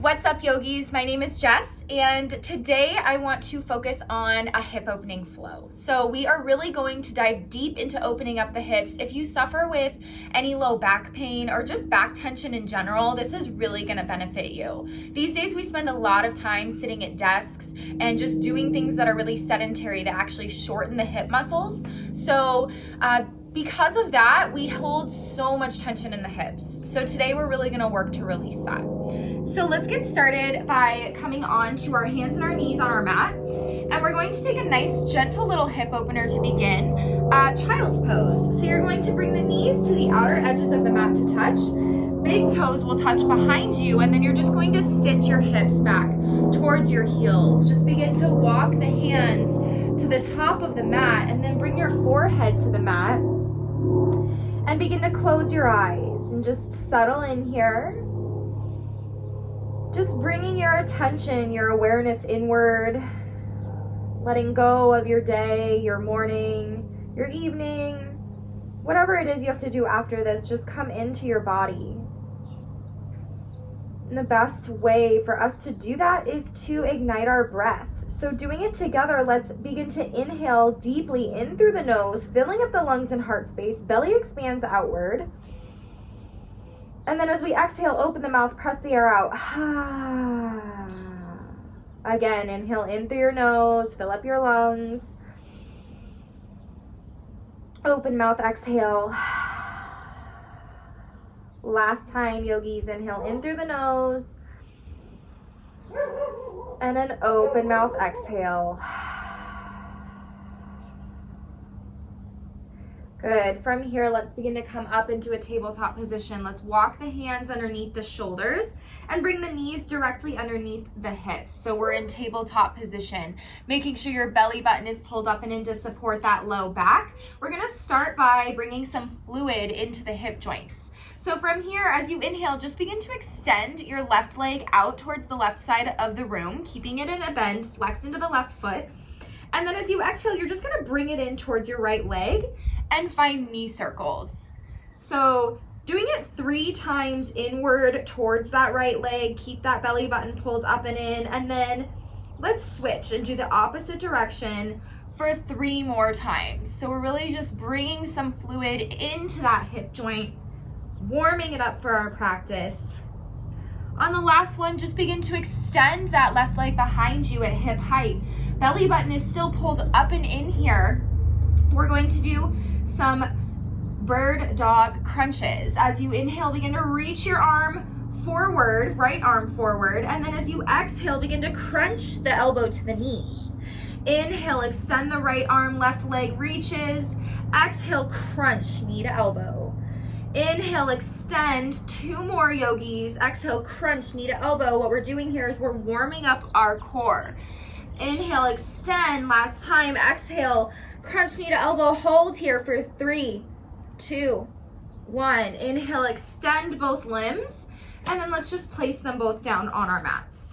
What's up, yogis? My name is Jess, and today I want to focus on a hip opening flow. So we are really going to dive deep into opening up the hips. If you suffer with any low back pain or just back tension in general, this is really going to benefit you. These days we spend a lot of time sitting at desks and just doing things that are really sedentary that actually shorten the hip muscles. So because of that, we hold so much tension in the hips. So today we're really gonna work to release that. So let's get started by coming on to our hands and our knees on our mat. And we're going to take a nice gentle little hip opener to begin, child's pose. So you're going to bring the knees to the outer edges of the mat to touch. Big toes will touch behind you, and then you're just going to sit your hips back towards your heels. Just begin to walk the hands to the top of the mat, and then bring your forehead to the mat. And begin to close your eyes and just settle in here. Just bringing your attention, your awareness inward, letting go of your day, your morning, your evening, whatever it is you have to do after this, just come into your body. And the best way for us to do that is to ignite our breath. So doing it together, let's begin to inhale deeply in through the nose, filling up the lungs and heart space. Belly expands outward. And then as we exhale, open the mouth, press the air out. Again, inhale in through your nose, fill up your lungs. Open mouth, exhale. Last time, yogis, inhale in through the nose. And an open mouth exhale. Good. From here, let's begin to come up into a tabletop position. Let's walk the hands underneath the shoulders and bring the knees directly underneath the hips. So we're in tabletop position, making sure your belly button is pulled up and in to support that low back. We're going to start by bringing some fluid into the hip joints. So from here, as you inhale, just begin to extend your left leg out towards the left side of the room, keeping it in a bend, flex into the left foot. And then as you exhale, you're just gonna bring it in towards your right leg and find knee circles. So doing it 3 times inward towards that right leg, keep that belly button pulled up and in, and then let's switch and do the opposite direction for 3 more times. So we're really just bringing some fluid into that hip joint, warming it up for our practice. On the last one, just begin to extend that left leg behind you at hip height. Belly button is still pulled up and in here. We're going to do some bird dog crunches. As you inhale, begin to reach your arm forward, right arm forward, and then as you exhale, begin to crunch the elbow to the knee. Inhale, extend the right arm, left leg reaches. Exhale, crunch knee to elbow. Inhale, extend, 2 more yogis. Exhale, crunch, knee to elbow. What we're doing here is we're warming up our core. Inhale, extend, last time. Exhale, crunch, knee to elbow. Hold here for 3, 2, 1. Inhale, extend both limbs. And then let's just place them both down on our mats.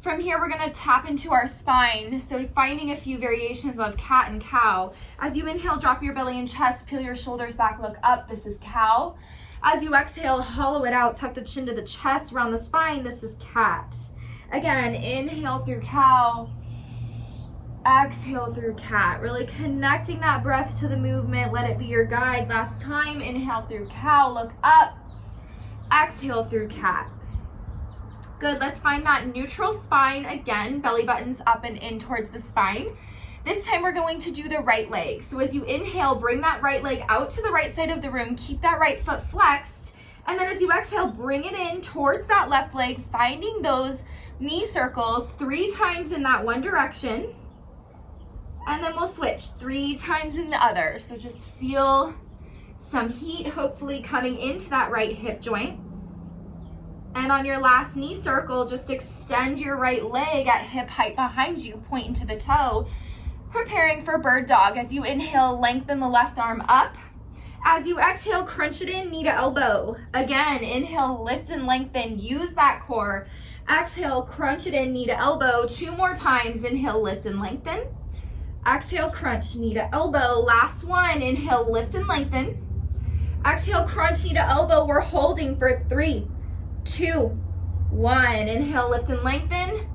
From here, we're gonna tap into our spine. So finding a few variations of cat and cow. As you inhale, drop your belly and chest, peel your shoulders back, look up. This is cow. As you exhale, hollow it out, tuck the chin to the chest, around the spine. This is cat. Again, inhale through cow. Exhale through cat. Really connecting that breath to the movement. Let it be your guide. Last time, inhale through cow, look up. Exhale through cat. Good, let's find that neutral spine again, belly buttons up and in towards the spine. This time we're going to do the right leg. So as you inhale, bring that right leg out to the right side of the room, keep that right foot flexed, and then as you exhale, bring it in towards that left leg, finding those knee circles 3 times in that one direction, and then we'll switch 3 times in the other. So just feel some heat, hopefully coming into that right hip joint. And on your last knee circle, just extend your right leg at hip height behind you, pointing to the toe, preparing for bird dog. As you inhale, lengthen the left arm up. As you exhale, crunch it in, knee to elbow. Again, inhale, lift and lengthen, use that core. Exhale, crunch it in, knee to elbow. 2 more times, inhale, lift and lengthen. Exhale, crunch, knee to elbow. Last one, inhale, lift and lengthen. Exhale, crunch, knee to elbow. We're holding for 3, 2, 1. Inhale, lift and lengthen.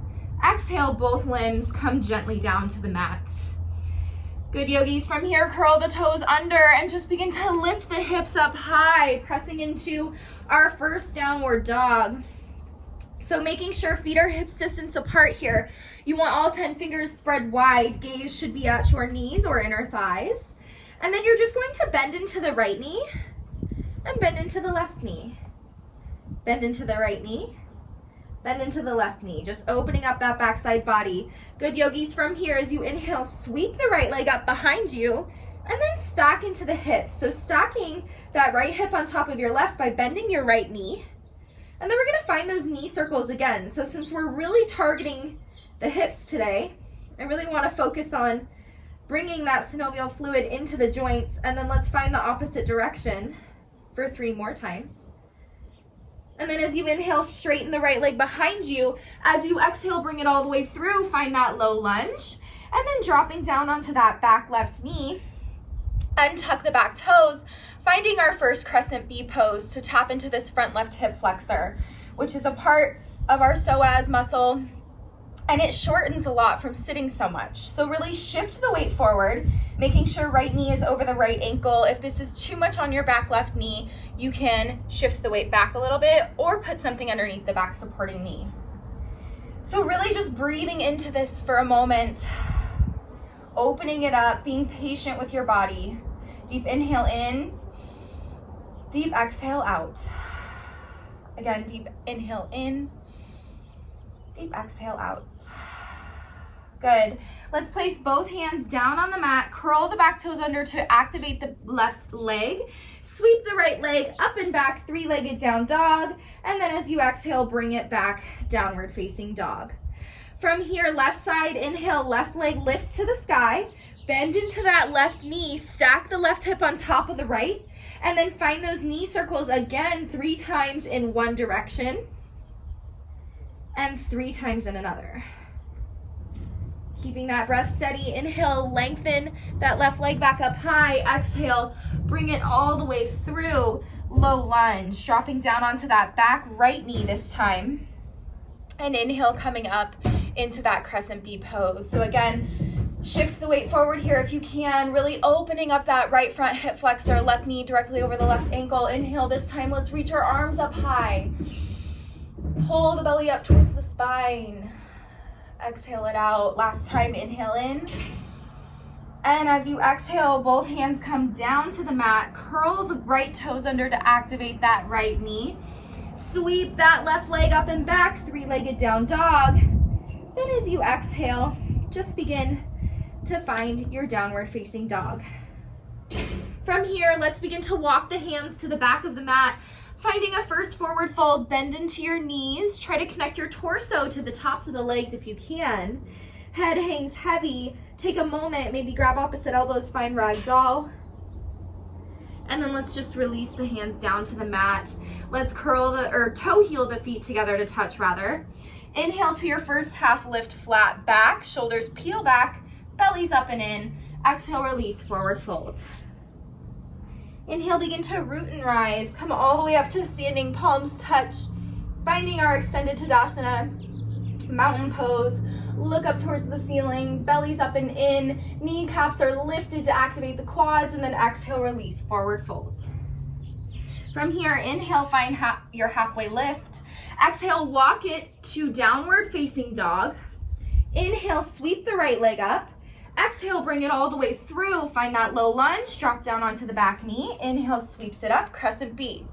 Exhale, both limbs come gently down to the mat. Good, yogis. From here, curl the toes under and just begin to lift the hips up high, pressing into our first downward dog. So making sure feet are hips distance apart here. You want all 10 fingers spread wide. Gaze should be at your knees or inner thighs. And then you're just going to bend into the right knee and bend into the left knee. Bend into the right knee, bend into the left knee, just opening up that backside body. Good, yogis. From here, as you inhale, sweep the right leg up behind you and then stack into the hips. So stacking that right hip on top of your left by bending your right knee. And then we're gonna find those knee circles again. So since we're really targeting the hips today, I really wanna focus on bringing that synovial fluid into the joints, and then let's find the opposite direction for 3 more times. And then as you inhale, straighten the right leg behind you. As you exhale, bring it all the way through, find that low lunge, and then dropping down onto that back left knee, untuck the back toes, finding our first crescent B pose to tap into this front left hip flexor, which is a part of our psoas muscle, and it shortens a lot from sitting so much. So really shift the weight forward, making sure right knee is over the right ankle. If this is too much on your back left knee, you can shift the weight back a little bit or put something underneath the back supporting knee. So really just breathing into this for a moment, opening it up, being patient with your body. Deep inhale in, deep exhale out. Again, deep inhale in, deep exhale out. Good. Let's place both hands down on the mat, curl the back toes under to activate the left leg, sweep the right leg up and back, 3-legged down dog, and then as you exhale, bring it back, downward facing dog. From here, left side, inhale, left leg lifts to the sky, bend into that left knee, stack the left hip on top of the right, and then find those knee circles again 3 times in one direction and 3 times in another. Keeping that breath steady. Inhale, lengthen that left leg back up high. Exhale, bring it all the way through. Low lunge, dropping down onto that back right knee this time. And inhale, coming up into that crescent B pose. So again, shift the weight forward here if you can, really opening up that right front hip flexor, left knee directly over the left ankle. Inhale this time, let's reach our arms up high. Pull the belly up towards the spine. Exhale it out. Last time, inhale in. And as you exhale, both hands come down to the mat. Curl the right toes under to activate that right knee. Sweep that left leg up and back, 3-legged down dog. Then as you exhale, just begin to find your downward facing dog. From here, let's begin to walk the hands to the back of the mat. Finding a first forward fold, bend into your knees. Try to connect your torso to the tops of the legs if you can. Head hangs heavy. Take a moment, maybe grab opposite elbows, find ragdoll. And then let's just release the hands down to the mat. Let's toe heel the feet together to touch rather. Inhale to your first half lift, flat back, shoulders peel back, belly's up and in. Exhale, release, forward fold. Inhale, begin to root and rise. Come all the way up to standing, palms touch. Finding our extended Tadasana, mountain pose. Look up towards the ceiling, belly's up and in. Kneecaps are lifted to activate the quads, and then exhale, release, forward fold. From here, inhale, find your halfway lift. Exhale, walk it to downward facing dog. Inhale, sweep the right leg up. Exhale, bring it all the way through. Find that low lunge, drop down onto the back knee. Inhale, sweeps it up, crescent B.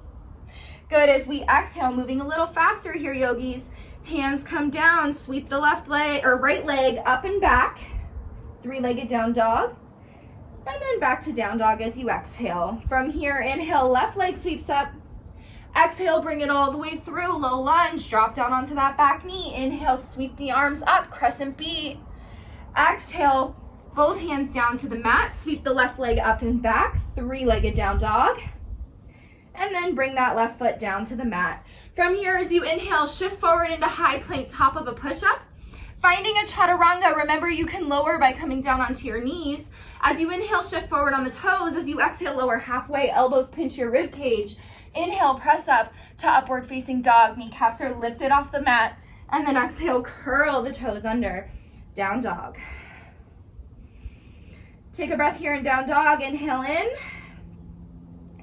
Good, as we exhale, moving a little faster here, yogis. Hands come down, sweep the left leg or right leg up and back. 3-legged down dog. And then back to down dog as you exhale. From here, inhale, left leg sweeps up. Exhale, bring it all the way through. Low lunge, drop down onto that back knee. Inhale, sweep the arms up, crescent B. Exhale, both hands down to the mat, sweep the left leg up and back, 3-legged down dog, and then bring that left foot down to the mat. From here, as you inhale, shift forward into high plank, top of a push-up. Finding a chaturanga, remember you can lower by coming down onto your knees. As you inhale, shift forward on the toes. As you exhale, lower halfway, elbows pinch your rib cage. Inhale, press up to upward facing dog. Kneecaps are lifted off the mat. And then exhale, curl the toes under. Down dog. Take a breath here in down dog. Inhale in.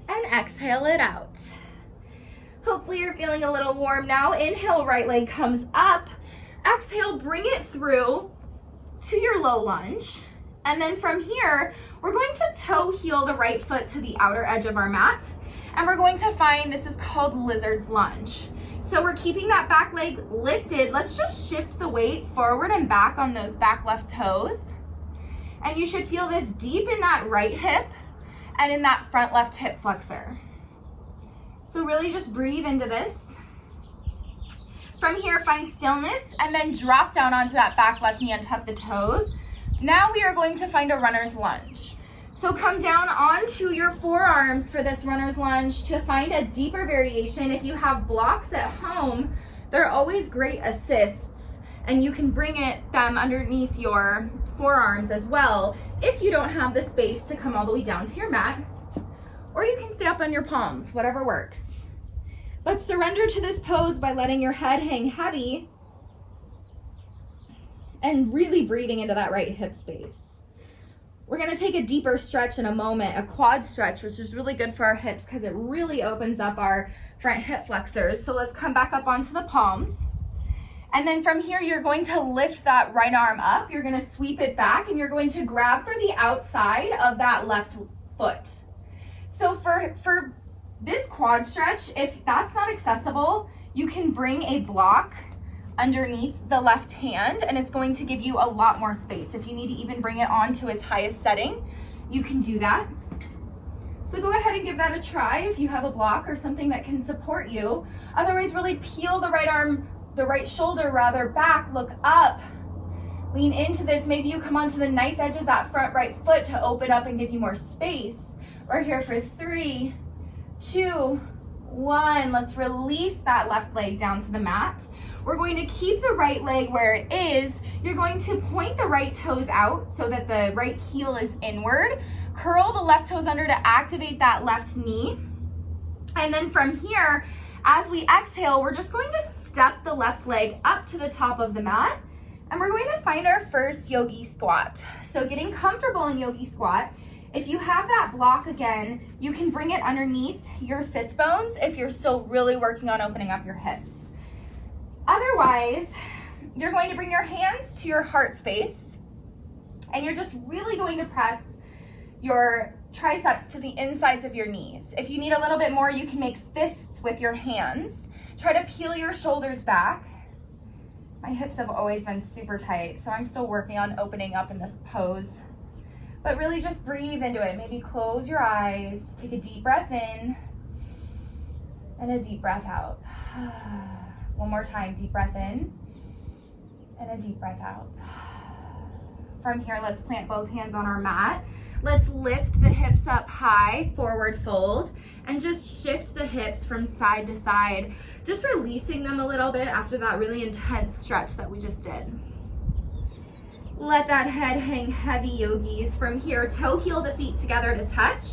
And exhale it out. Hopefully you're feeling a little warm now. Inhale, right leg comes up. Exhale, bring it through to your low lunge. And then from here, we're going to toe heel the right foot to the outer edge of our mat. And we're going to find, this is called lizard's lunge. So we're keeping that back leg lifted. Let's just shift the weight forward and back on those back left toes. And you should feel this deep in that right hip and in that front left hip flexor. So really just breathe into this. From here, find stillness and then drop down onto that back left knee and tuck the toes. Now we are going to find a runner's lunge. So come down onto your forearms for this runner's lunge to find a deeper variation. If you have blocks at home, they're always great assists, and you can bring them underneath your forearms as well if you don't have the space to come all the way down to your mat, or you can stay up on your palms, whatever works. But surrender to this pose by letting your head hang heavy and really breathing into that right hip space. We're gonna take a deeper stretch in a moment, a quad stretch, which is really good for our hips because it really opens up our front hip flexors. So let's come back up onto the palms. And then from here, you're going to lift that right arm up. You're gonna sweep it back and you're going to grab for the outside of that left foot. So for this quad stretch, if that's not accessible, you can bring a block underneath the left hand and it's going to give you a lot more space. If you need to even bring it on to its highest setting, you can do that. So go ahead and give that a try if you have a block or something that can support you. Otherwise, really peel the right arm, the right shoulder rather back, look up, lean into this. Maybe you come onto the knife edge of that front right foot to open up and give you more space. We're here for 3, 2, 1. Let's release that left leg down to the mat. We're going to keep the right leg where it is. You're going to point the right toes out so that the right heel is inward. Curl the left toes under to activate that left knee. And then from here, as we exhale, we're just going to step the left leg up to the top of the mat. And we're going to find our first yogi squat. So getting comfortable in yogi squat. If you have that block again, you can bring it underneath your sits bones if you're still really working on opening up your hips. Otherwise, you're going to bring your hands to your heart space and you're just really going to press your triceps to the insides of your knees. If you need a little bit more, you can make fists with your hands. Try to peel your shoulders back. My hips have always been super tight, so I'm still working on opening up in this pose. But really just breathe into it. Maybe close your eyes, take a deep breath in, and a deep breath out. One more time, deep breath in, and a deep breath out. From here, let's plant both hands on our mat. Let's lift the hips up high, forward fold, and just shift the hips from side to side, just releasing them a little bit after that really intense stretch that we just did. Let that head hang heavy, yogis. From here, toe heel the feet together to touch.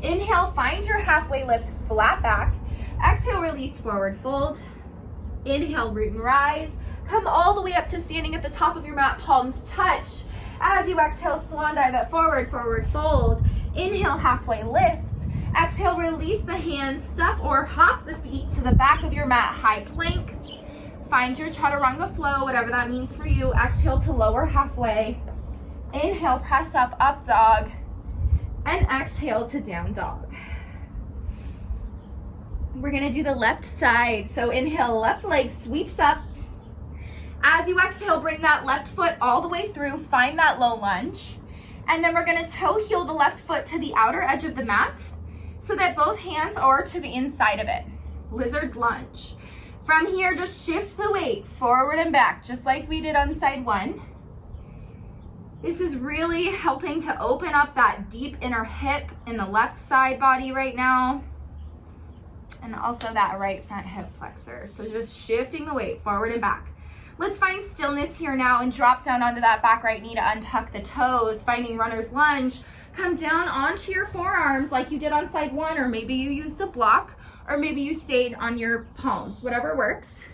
Inhale, find your halfway lift, flat back. Exhale, release, forward fold. Inhale, root and rise. Come all the way up to standing at the top of your mat, palms touch. As you exhale, swan dive it forward, forward fold. Inhale, halfway lift. Exhale, release the hands, step or hop the feet to the back of your mat, high plank. Find your chaturanga flow, whatever that means for you. Exhale to lower halfway. Inhale, press up, up dog. And exhale to down dog. We're gonna do the left side. So inhale, left leg sweeps up. As you exhale, bring that left foot all the way through. Find that low lunge. And then we're gonna toe heel the left foot to the outer edge of the mat so that both hands are to the inside of it. Lizard's lunge. From here, just shift the weight forward and back, just like we did on side one. This is really helping to open up that deep inner hip in the left side body right now. And also that right front hip flexor. So just shifting the weight forward and back. Let's find stillness here now and drop down onto that back right knee to untuck the toes, finding runner's lunge. Come down onto your forearms like you did on side one, or maybe you used a block. or maybe you stayed on your palms, whatever works.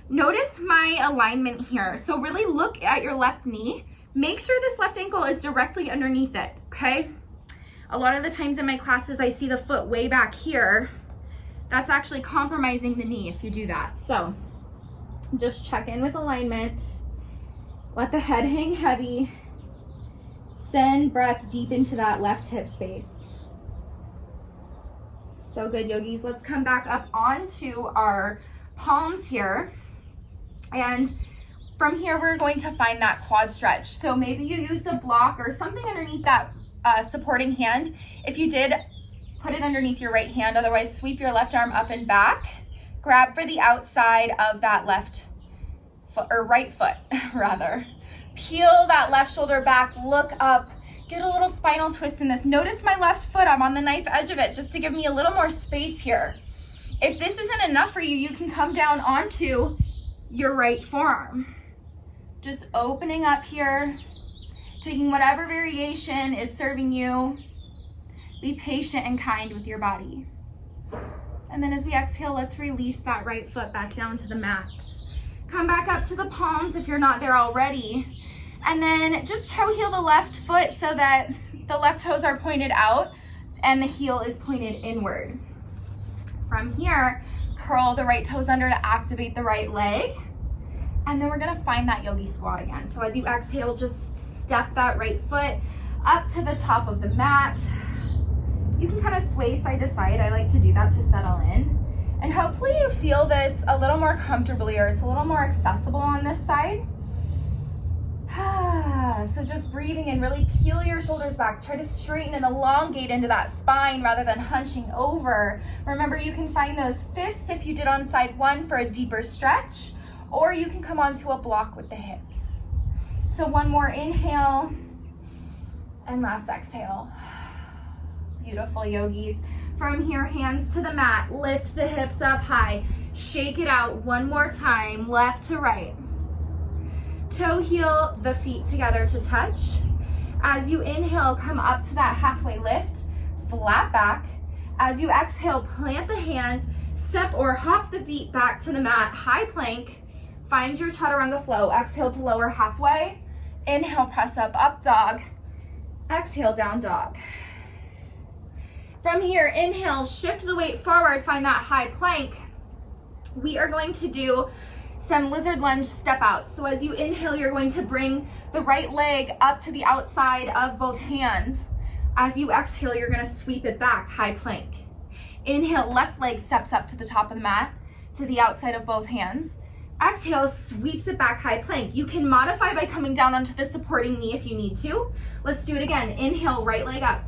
Notice my alignment here. So really look at your left knee. Make sure this left ankle is directly underneath it, okay? A lot of the times in my classes, I see the foot way back here. That's actually compromising the knee if you do that. So just check in with alignment. Let the head hang heavy. Send breath deep into that left hip space. So good, yogis. Let's come back up onto our palms here. And from here, we're going to find that quad stretch. So maybe you used a block or something underneath that supporting hand. If you did, put it underneath your right hand. Otherwise, sweep your left arm up and back. Grab for the outside of that left foot, or right foot, rather. Peel that left shoulder back, look up, get a little spinal twist in this. Notice my left foot, I'm on the knife edge of it, just to give me a little more space here. If this isn't enough for you, you can come down onto your right forearm. Just opening up here, taking whatever variation is serving you. Be patient and kind with your body. And then as we exhale, let's release that right foot back down to the mat. Come back up to the palms if you're not there already. And then just toe heel the left foot so that the left toes are pointed out and the heel is pointed inward. From here, curl the right toes under to activate the right leg. And then we're gonna find that yogi squat again. So as you exhale, just step that right foot up to the top of the mat. You can kind of sway side to side. I like to do that to settle in. And hopefully you feel this a little more comfortably, or it's a little more accessible on this side. So just breathing and really peel your shoulders back. Try to straighten and elongate into that spine rather than hunching over. Remember, you can find those fists if you did on side one for a deeper stretch, or you can come onto a block with the hips. So one more inhale and last exhale. Beautiful, yogis. From here, hands to the mat. Lift the hips up high. Shake it out one more time, left to right. Toe heel the feet together to touch. As you inhale, come up to that halfway lift, flat back. As you exhale, plant the hands, step or hop the feet back to the mat, high plank. Find your chaturanga flow. Exhale to lower halfway. Inhale, press up, up dog. Exhale, down dog. From here, inhale, shift the weight forward, find that high plank. We are going to do some lizard lunge step outs. So as you inhale, you're going to bring the right leg up to the outside of both hands. As you exhale, you're gonna sweep it back, high plank. Inhale, left leg steps up to the top of the mat, to the outside of both hands. Exhale, sweeps it back, high plank. You can modify by coming down onto the supporting knee if you need to. Let's do it again. Inhale, right leg up.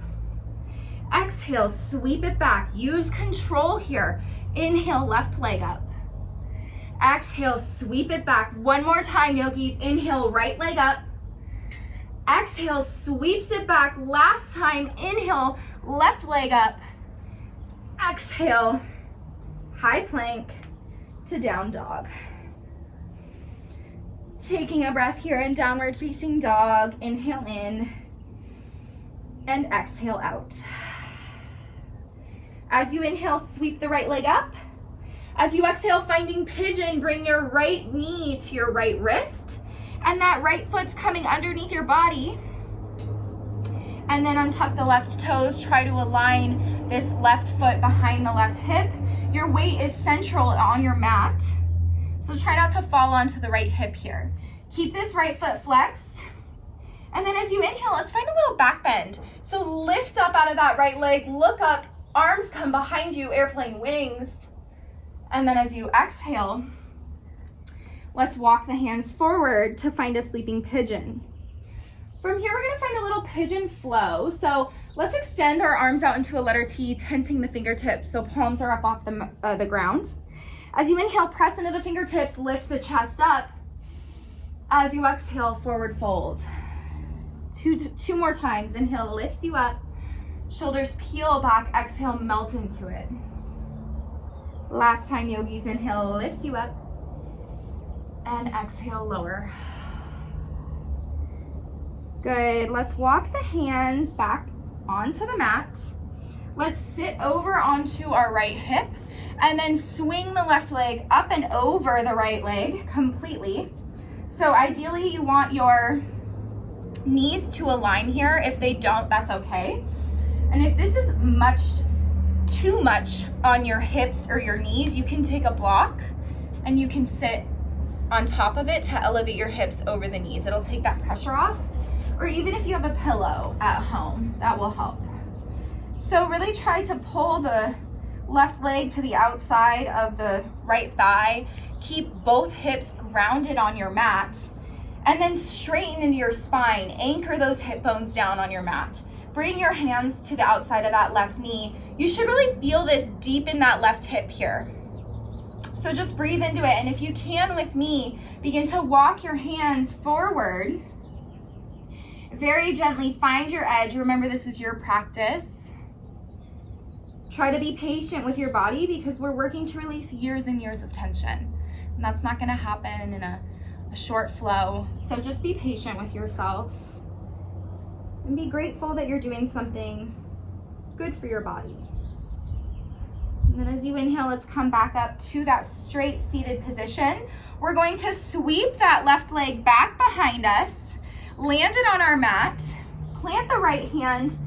Exhale, sweep it back. Use control here. Inhale, left leg up. Exhale, sweep it back. One more time, yogis. Inhale, right leg up. Exhale, sweeps it back. Last time, inhale, left leg up. Exhale, high plank to down dog. Taking a breath here in downward facing dog. Inhale in and exhale out. As you inhale, sweep the right leg up. As you exhale, finding pigeon, bring your right knee to your right wrist. And that right foot's coming underneath your body. And then untuck the left toes. Try to align this left foot behind the left hip. Your weight is central on your mat. So try not to fall onto the right hip here. Keep this right foot flexed. And then as you inhale, let's find a little back bend. So lift up out of that right leg, look up, arms come behind you, airplane wings. And then as you exhale, let's walk the hands forward to find a sleeping pigeon. From here, we're gonna find a little pigeon flow. So let's extend our arms out into a letter T, tenting the fingertips so palms are up off the ground. As you inhale, press into the fingertips, lift the chest up. As you exhale, forward fold. Two more times. Inhale, lifts you up. Shoulders peel back, exhale, melt into it. Last time, yogis. Inhale, lifts you up. And exhale, lower. Good. Let's walk the hands back onto the mat. Let's sit over onto our right hip and then swing the left leg up and over the right leg completely. So ideally you want your knees to align here. If they don't, that's okay. And if this is too much on your hips or your knees, you can take a block and you can sit on top of it to elevate your hips over the knees. It'll take that pressure off. Or even if you have a pillow at home, that will help. So really try to pull the left leg to the outside of the right thigh. Keep both hips grounded on your mat, and then straighten into your spine. Anchor those hip bones down on your mat. Bring your hands to the outside of that left knee. You should really feel this deep in that left hip here. So just breathe into it. And if you can with me, begin to walk your hands forward. Very gently find your edge. Remember, this is your practice. Try to be patient with your body because we're working to release years and years of tension. And that's not gonna happen in a short flow. So just be patient with yourself and be grateful that you're doing something good for your body. And then as you inhale, let's come back up to that straight seated position. We're going to sweep that left leg back behind us, land it on our mat, plant the right hand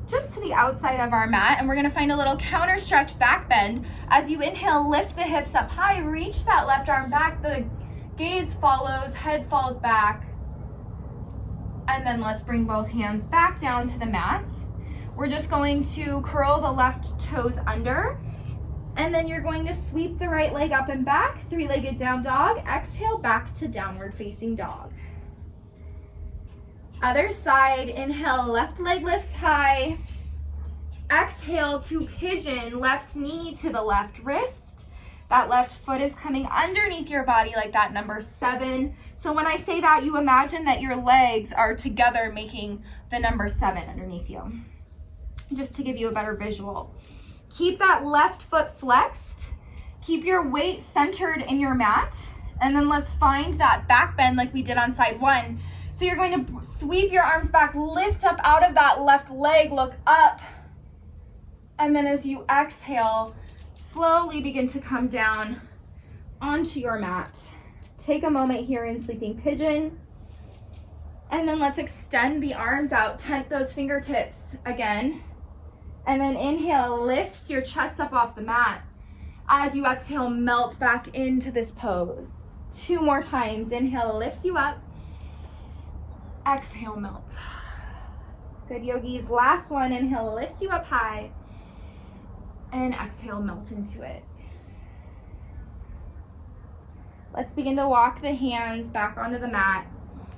just to the outside of our mat, and we're gonna find a little counter stretch back bend. As you inhale, lift the hips up high, reach that left arm back, the gaze follows, head falls back. And then let's bring both hands back down to the mat. We're just going to curl the left toes under, and then you're going to sweep the right leg up and back, three-legged down dog. Exhale back to downward facing dog. Other side, inhale, left leg lifts high. Exhale to pigeon, left knee to the left wrist. That left foot is coming underneath your body like that number 7. So when I say that, you imagine that your legs are together making the number 7 underneath you. Just to give you a better visual. Keep that left foot flexed. Keep your weight centered in your mat. And then let's find that back bend like we did on side 1. So you're going to sweep your arms back, lift up out of that left leg, look up. And then as you exhale, slowly begin to come down onto your mat. Take a moment here in sleeping pigeon. And then let's extend the arms out, tent those fingertips again. And then inhale, lifts your chest up off the mat. As you exhale, melt back into this pose. 2 more times. Inhale, lifts you up. Exhale, melt. Good, yogis. Last one. Inhale, lifts you up high. And exhale, melt into it. Let's begin to walk the hands back onto the mat.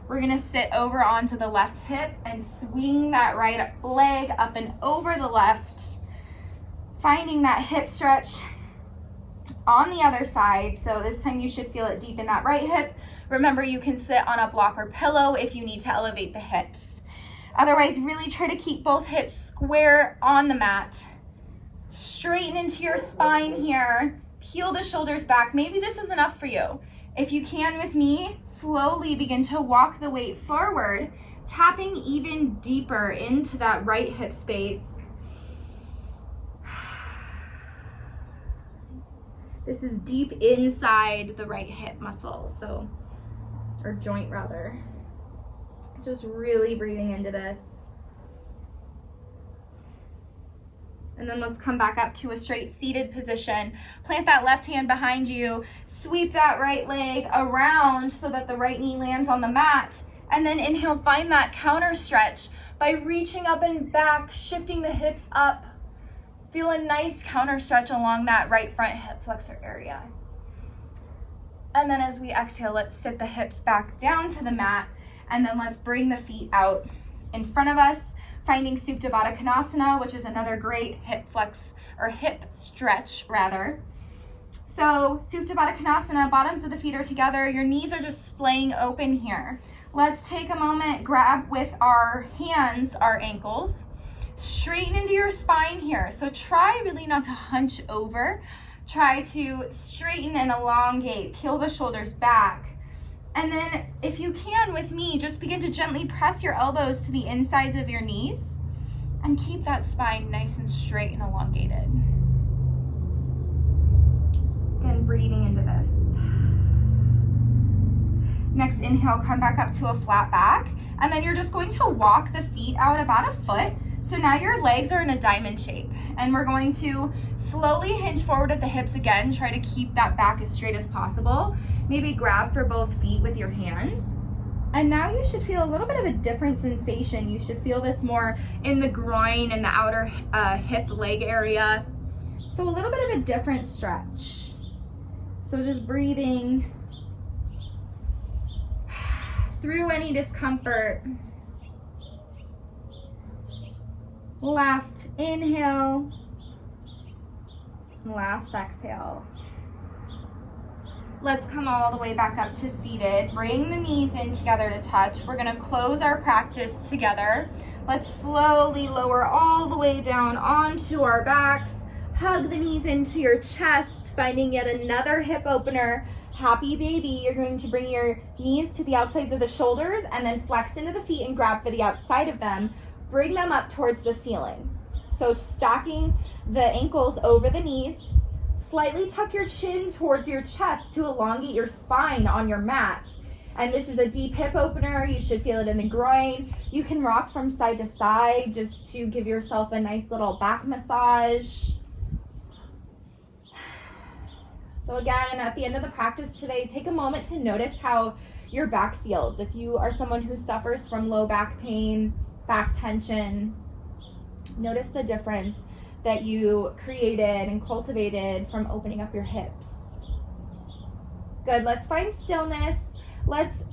We're gonna sit over onto the left hip and swing that right leg up and over the left, finding that hip stretch on the other side. So this time you should feel it deep in that right hip. Remember, you can sit on a block or pillow if you need to elevate the hips. Otherwise, really try to keep both hips square on the mat. Straighten into your spine here. Peel the shoulders back. Maybe this is enough for you. If you can with me, slowly begin to walk the weight forward, tapping even deeper into that right hip space. This is deep inside the right hip muscle, or joint rather. Just really breathing into this. And then let's come back up to a straight seated position. Plant that left hand behind you. Sweep that right leg around so that the right knee lands on the mat. And then inhale, find that counter stretch by reaching up and back, shifting the hips up. Feel a nice counter stretch along that right front hip flexor area. And then as we exhale, let's sit the hips back down to the mat. And then let's bring the feet out in front of us. Finding Supta Baddha Konasana, which is another great hip flex or hip stretch rather. So Supta Baddha Konasana, bottoms of the feet are together. Your knees are just splaying open here. Let's take a moment, grab with our hands our ankles. Straighten into your spine here. So try really not to hunch over. Try to straighten and elongate. Peel the shoulders back. And then if you can with me, just begin to gently press your elbows to the insides of your knees. And keep that spine nice and straight and elongated. Again, breathing into this. Next inhale, come back up to a flat back. And then you're just going to walk the feet out about a foot. So now your legs are in a diamond shape. And we're going to slowly hinge forward at the hips again. Try to keep that back as straight as possible. Maybe grab for both feet with your hands. And now you should feel a little bit of a different sensation. You should feel this more in the groin and the outer hip leg area. So a little bit of a different stretch. So just breathing through any discomfort. Last inhale, last exhale. Let's come all the way back up to seated. Bring the knees in together to touch. We're gonna close our practice together. Let's slowly lower all the way down onto our backs. Hug the knees into your chest, finding yet another hip opener. Happy baby, you're going to bring your knees to the outsides of the shoulders and then flex into the feet and grab for the outside of them. Bring them up towards the ceiling. So stacking the ankles over the knees. Slightly tuck your chin towards your chest to elongate your spine on your mat. And this is a deep hip opener. You should feel it in the groin. You can rock from side to side just to give yourself a nice little back massage. So again, at the end of the practice today, take a moment to notice how your back feels. If you are someone who suffers from low back pain, back tension, notice the difference that you created and cultivated from opening up your hips. Good, let's find stillness. Let's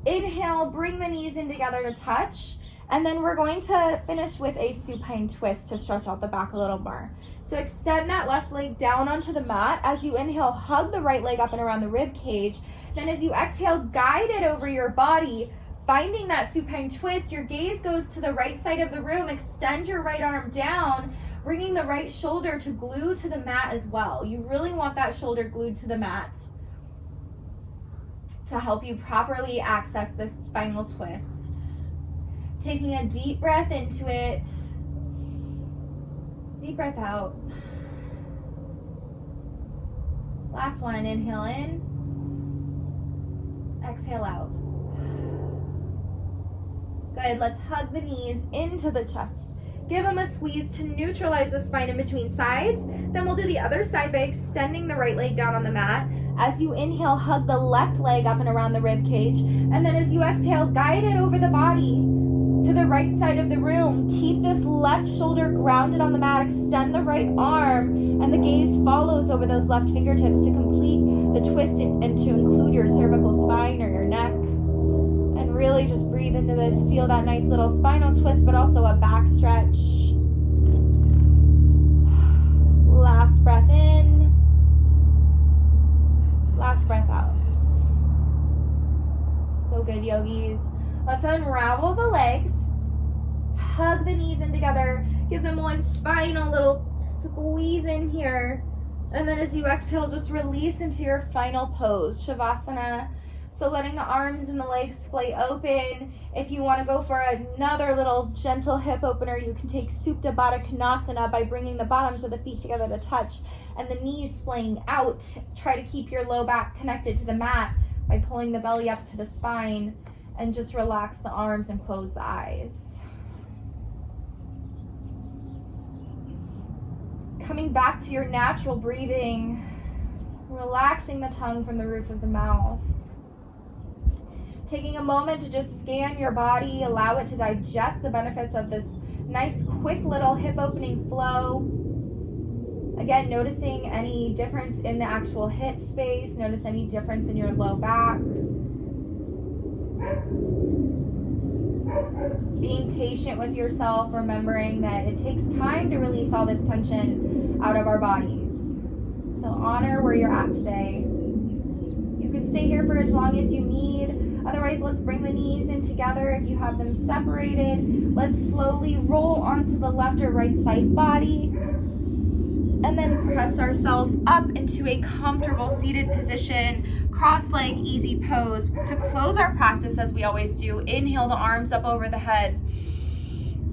inhale, bring the knees in together to touch, and then we're going to finish with a supine twist to stretch out the back a little more. So extend that left leg down onto the mat. As you inhale, hug the right leg up and around the rib cage. Then as you exhale, guide it over your body. Finding that supine twist, your gaze goes to the right side of the room. Extend your right arm down, bringing the right shoulder to glue to the mat as well. You really want that shoulder glued to the mat to help you properly access this spinal twist. Taking a deep breath into it. Deep breath out. Last one, inhale in. Exhale out. Good, let's hug the knees into the chest. Give them a squeeze to neutralize the spine in between sides. Then we'll do the other side by extending the right leg down on the mat. As you inhale, hug the left leg up and around the rib cage. And then as you exhale, guide it over the body to the right side of the room. Keep this left shoulder grounded on the mat. Extend the right arm, and the gaze follows over those left fingertips to complete the twist and to include your cervical spine or your neck. And really just breathe into this. Feel that nice little spinal twist, but also a back stretch. Last breath in. Last breath out. So good, yogis. Let's unravel the legs. Hug the knees in together. Give them one final little squeeze in here. And then as you exhale, just release into your final pose, Shavasana. So letting the arms and the legs splay open. If you want to go for another little gentle hip opener, you can take Supta Baddha Konasana by bringing the bottoms of the feet together to touch and the knees splaying out. Try to keep your low back connected to the mat by pulling the belly up to the spine. And just relax the arms and close the eyes. Coming back to your natural breathing, relaxing the tongue from the roof of the mouth. Taking a moment to just scan your body, allow it to digest the benefits of this nice, quick little hip opening flow. Again, noticing any difference in the actual hip space. Notice any difference in your low back. Being patient with yourself, remembering that it takes time to release all this tension out of our bodies. So honor where you're at today. You can stay here for as long as you need. Otherwise, let's bring the knees in together. If you have them separated, let's slowly roll onto the left or right side body. And then press ourselves up into a comfortable seated position, cross-leg, easy pose. To close our practice, as we always do, inhale the arms up over the head.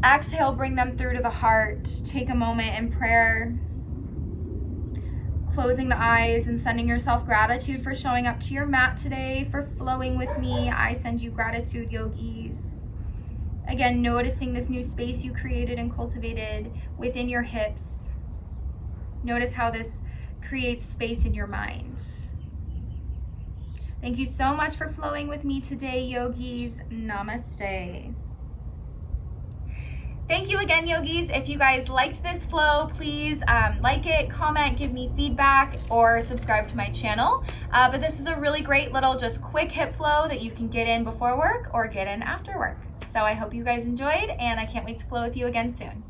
Exhale, bring them through to the heart. Take a moment in prayer, closing the eyes and sending yourself gratitude for showing up to your mat today, for flowing with me. I send you gratitude, yogis. Again, noticing this new space you created and cultivated within your hips. Notice how this creates space in your mind. Thank you so much for flowing with me today, yogis. Namaste. Thank you again, yogis. If you guys liked this flow, please like it, comment, give me feedback, or subscribe to my channel. But this is a really great little just quick hip flow that you can get in before work or get in after work. So I hope you guys enjoyed, and I can't wait to flow with you again soon.